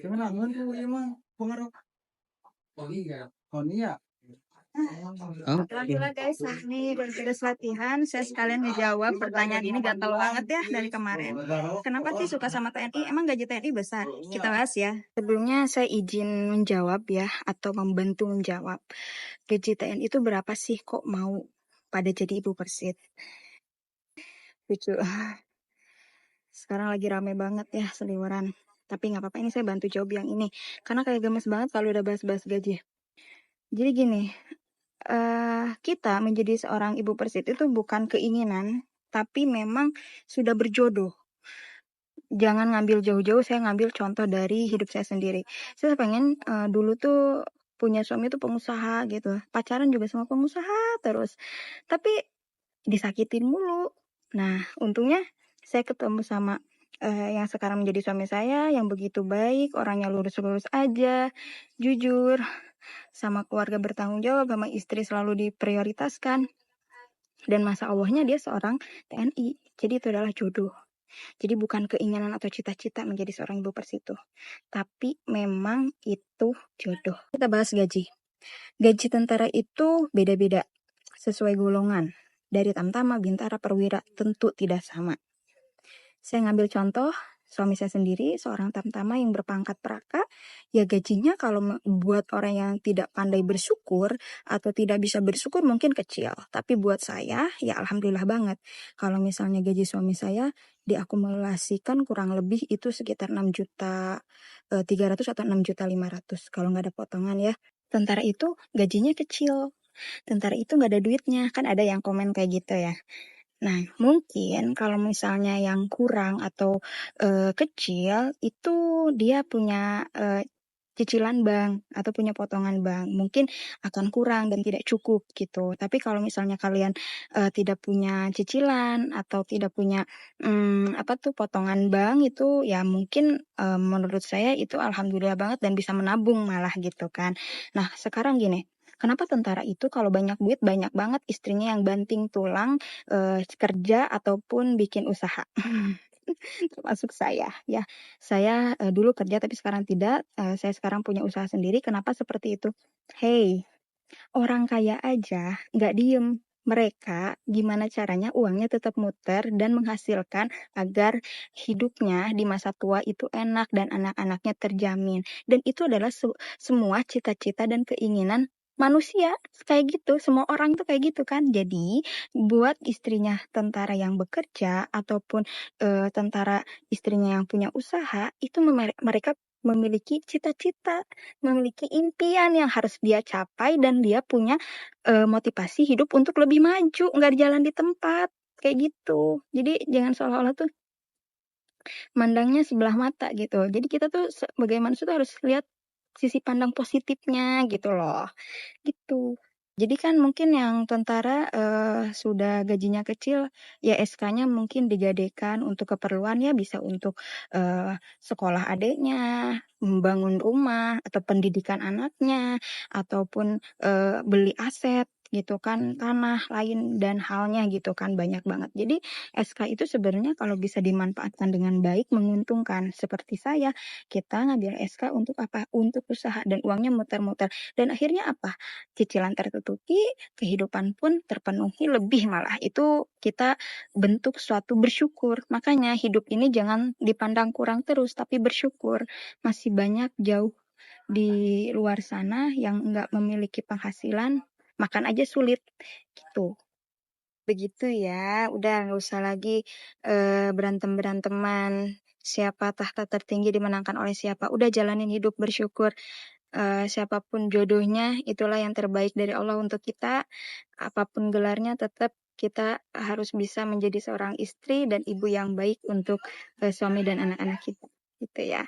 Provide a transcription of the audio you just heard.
Gimana aman tuh ya mah pengaruh Honia. Alhamdulillah guys, ini beres latihan. Saya sekalian ngejawab pertanyaan ini gatal banget ya dari kemarin. Kenapa sih suka sama TNI? Emang gaji TNI besar? Kita bahas ya. Sebelumnya saya izin menjawab ya, atau membantu menjawab. Gaji TNI itu berapa sih kok mau pada jadi ibu persit? Lucu. Sekarang lagi rame banget ya seliweran. Tapi nggak apa-apa, ini saya bantu jawab yang ini. Karena kayak gemes banget kalau udah bahas-bahas gaji. Jadi gini, kita menjadi seorang ibu persit itu bukan keinginan, tapi memang sudah berjodoh. Jangan ngambil jauh-jauh, saya ngambil contoh dari hidup saya sendiri. Saya pengen dulu tuh punya suami tuh pengusaha gitu. Pacaran juga sama pengusaha terus. Tapi disakitin mulu. Nah, untungnya saya ketemu sama yang sekarang menjadi suami saya yang begitu baik, orangnya lurus-lurus aja, jujur, sama keluarga bertanggung jawab, sama istri selalu diprioritaskan. Dan masa Allahnya dia seorang TNI. Jadi itu adalah jodoh. Jadi bukan keinginan atau cita-cita menjadi seorang ibu persitu. Tapi memang itu jodoh. Kita bahas gaji. Gaji tentara itu beda-beda. Sesuai golongan. Dari Tamtama, Bintara, Perwira tentu tidak sama. Saya ngambil contoh suami saya sendiri, seorang Tamtama yang berpangkat Praka, ya gajinya kalau buat orang yang tidak pandai bersyukur atau tidak bisa bersyukur mungkin kecil. Tapi buat saya, ya alhamdulillah banget. Kalau misalnya gaji suami saya diakumulasikan kurang lebih itu sekitar 6 juta 300 atau 6 juta 500 kalau nggak ada potongan ya. Tentara itu gajinya kecil. Tentara itu nggak ada duitnya, kan ada yang komen kayak gitu ya. Nah, mungkin kalau misalnya yang kurang atau kecil itu dia punya cicilan bank atau punya potongan bank, mungkin akan kurang dan tidak cukup gitu. Tapi kalau misalnya kalian tidak punya cicilan atau tidak punya apa tuh potongan bank itu ya mungkin menurut saya itu alhamdulillah banget dan bisa menabung malah gitu kan. Nah, sekarang gini, kenapa tentara itu kalau banyak duit banyak banget istrinya yang banting tulang kerja ataupun bikin usaha. Termasuk saya ya. Saya dulu kerja tapi sekarang tidak. Saya sekarang punya usaha sendiri. Kenapa seperti itu? Hey, orang kaya aja nggak diem. Mereka gimana caranya uangnya tetap muter dan menghasilkan agar hidupnya di masa tua itu enak dan anak-anaknya terjamin. Dan itu adalah semua cita-cita dan keinginan manusia kayak gitu. Semua orang tuh kayak gitu kan. Jadi buat istrinya tentara yang bekerja ataupun tentara istrinya yang punya usaha itu mereka memiliki cita-cita, memiliki impian yang harus dia capai dan dia punya motivasi hidup untuk lebih maju, nggak jalan di tempat kayak gitu. Jadi jangan seolah-olah tuh mandangnya sebelah mata gitu. Jadi kita tuh sebagai manusia tuh harus lihat sisi pandang positifnya gitu loh. Gitu. Jadi kan mungkin yang tentara sudah gajinya kecil, ya SK-nya mungkin digadekan untuk keperluan ya bisa untuk sekolah adiknya, membangun rumah atau pendidikan anaknya, ataupun beli aset gitu kan, tanah lain dan halnya gitu kan banyak banget. Jadi SK itu sebenarnya kalau bisa dimanfaatkan dengan baik menguntungkan. Seperti saya, kita ngambil SK untuk apa? Untuk usaha dan uangnya muter-muter. Dan akhirnya apa? Cicilan tertutupi, kehidupan pun terpenuhi lebih malah. Itu kita bentuk suatu bersyukur. Makanya hidup ini jangan dipandang kurang terus, tapi bersyukur. Masih banyak jauh di luar sana yang nggak memiliki penghasilan, makan aja sulit gitu. Begitu ya, udah nggak usah lagi berantem-beranteman. Siapa tahta tertinggi dimenangkan oleh siapa. Udah jalanin hidup bersyukur. Siapapun jodohnya itulah yang terbaik dari Allah untuk kita. Apapun gelarnya tetap kita harus bisa menjadi seorang istri dan ibu yang baik untuk suami dan anak-anak kita gitu ya.